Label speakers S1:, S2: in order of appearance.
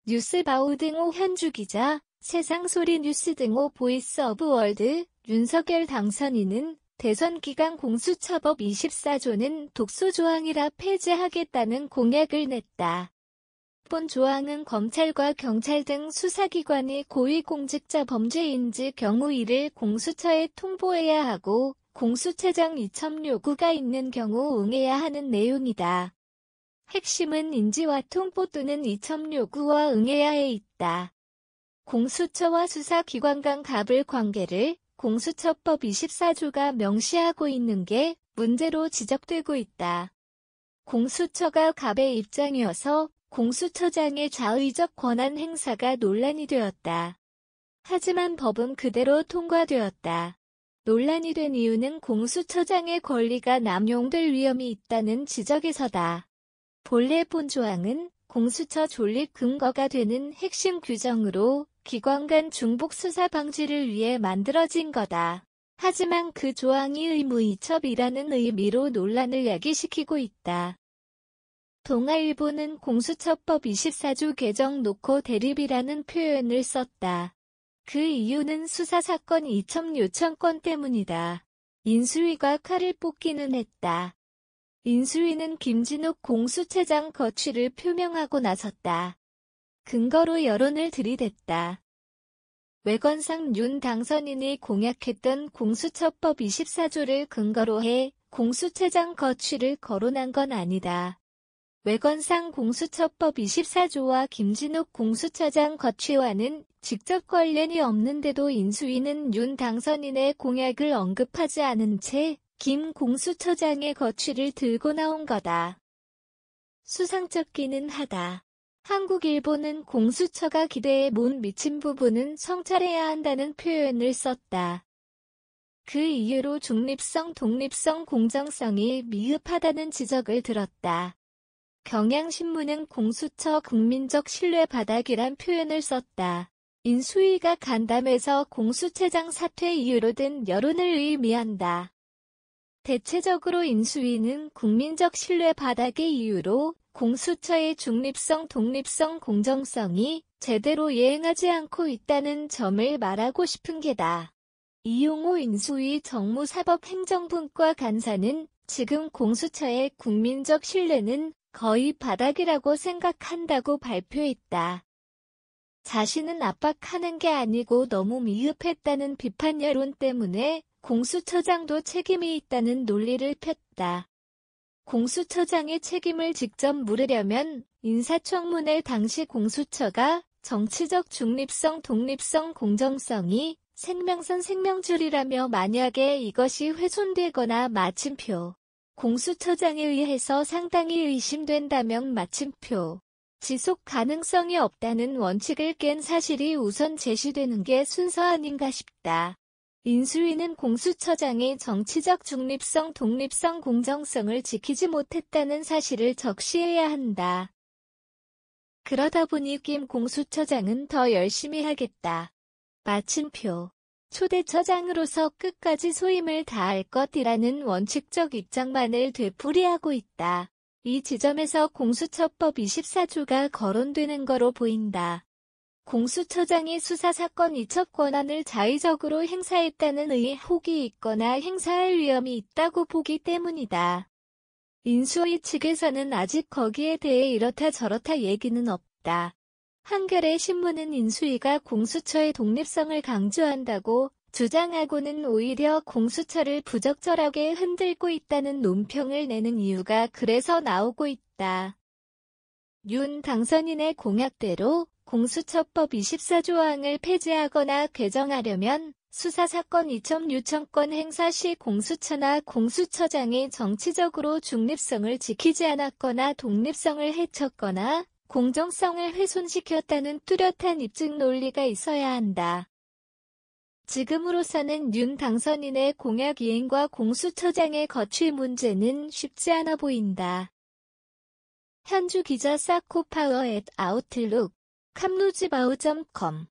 S1: 뉴스바우 등호 현주 기자, 세상소리 뉴스 등호 보이스 오브 월드, 윤석열 당선인은 대선 기간 공수처법 24조는 독소조항이라 폐지하겠다는 공약을 냈다. 본 조항은 검찰과 경찰 등 수사기관이 고위공직자 범죄인지 경우 이를 공수처에 통보해야 하고 공수처장 이첩 요구가 있는 경우 응해야 하는 내용이다. 핵심은 인지와 통보 또는 이첩 요구와 응해야에 있다. 공수처와 수사기관 간 갑을 관계를 공수처법 24조가 명시하고 있는 게 문제로 지적되고 있다. 공수처가 갑의 입장이어서 공수처장의 자의적 권한 행사가 논란이 되었다. 하지만 법은 그대로 통과되었다. 논란이 된 이유는 공수처장의 권리가 남용될 위험이 있다는 지적에서다. 본래 본 조항은 공수처 존립 근거가 되는 핵심 규정으로 기관 간 중복 수사 방지를 위해 만들어진 거다. 하지만 그 조항이 의무 이첩이라는 의미로 논란을 야기시키고 있다. 동아일보는 공수처법 24조 개정 놓고 대립이라는 표현을 썼다. 그 이유는 수사사건 이첩 요청권 때문이다. 인수위가 칼을 뽑기는 했다. 인수위는 김진욱 공수처장 거취를 표명하고 나섰다. 근거로 여론을 들이댔다. 외관상 윤 당선인이 공약했던 공수처법 24조를 근거로 해 공수처장 거취를 거론한 건 아니다. 외관상 공수처법 24조와 김진욱 공수처장 거취와는 직접 관련이 없는데도 인수위는 윤 당선인의 공약을 언급하지 않은 채 김 공수처장의 거취를 들고 나온 거다. 수상쩍기는 하다. 한국일보는 공수처가 기대에 못 미친 부분은 성찰해야 한다는 표현을 썼다. 그 이유로 중립성, 독립성, 공정성이 미흡하다는 지적을 들었다. 경향신문은 공수처 국민적 신뢰 바닥이란 표현을 썼다. 인수위가 간담회에서 공수처장 사퇴 이유로 든 여론을 의미한다. 대체적으로 인수위는 국민적 신뢰 바닥의 이유로 공수처의 중립성, 독립성, 공정성이 제대로 이행하지 않고 있다는 점을 말하고 싶은 게다. 이용호 인수위 정무사법행정분과 간사는 지금 공수처의 국민적 신뢰는 거의 바닥이라고 생각한다고 발표했다. 자신은 압박하는 게 아니고 너무 미흡했다는 비판 여론 때문에 공수처장도 책임이 있다는 논리를 폈다. 공수처장의 책임을 직접 물으려면 인사청문회 당시 공수처가 정치적 중립성, 독립성, 공정성이 생명선 생명줄이라며 만약에 이것이 훼손되거나 마침표, 공수처장에 의해서 상당히 의심된다면 마침표, 지속 가능성이 없다는 원칙을 깬 사실이 우선 제시되는 게 순서 아닌가 싶다. 인수위는 공수처장이 정치적 중립성, 독립성, 공정성을 지키지 못했다는 사실을 적시해야 한다. 그러다 보니 김 공수처장은 더 열심히 하겠다. 마침표. 초대처장으로서 끝까지 소임을 다할 것이라는 원칙적 입장만을 되풀이하고 있다. 이 지점에서 공수처법 24조가 거론되는 거로 보인다. 공수처장이 수사사건 이첩 권한을 자의적으로 행사했다는 의혹이 있거나 행사할 위험이 있다고 보기 때문이다. 인수위 측에서는 아직 거기에 대해 이렇다 저렇다 얘기는 없다. 한겨레 신문은 인수위가 공수처의 독립성을 강조한다고 주장하고는 오히려 공수처를 부적절하게 흔들고 있다는 논평을 내는 이유가 그래서 나오고 있다. 윤 당선인의 공약대로 공수처법 24조항을 폐지하거나 개정하려면 수사사건 이첩 요청권 행사 시 공수처나 공수처장이 정치적으로 중립성을 지키지 않았거나 독립성을 해쳤거나 공정성을 훼손시켰다는 뚜렷한 입증 논리가 있어야 한다. 지금으로서는 윤 당선인의 공약 이행과 공수처장의 거취 문제는 쉽지 않아 보인다. 현주 기자 사코파워 @아웃룩, 캄루지바우.com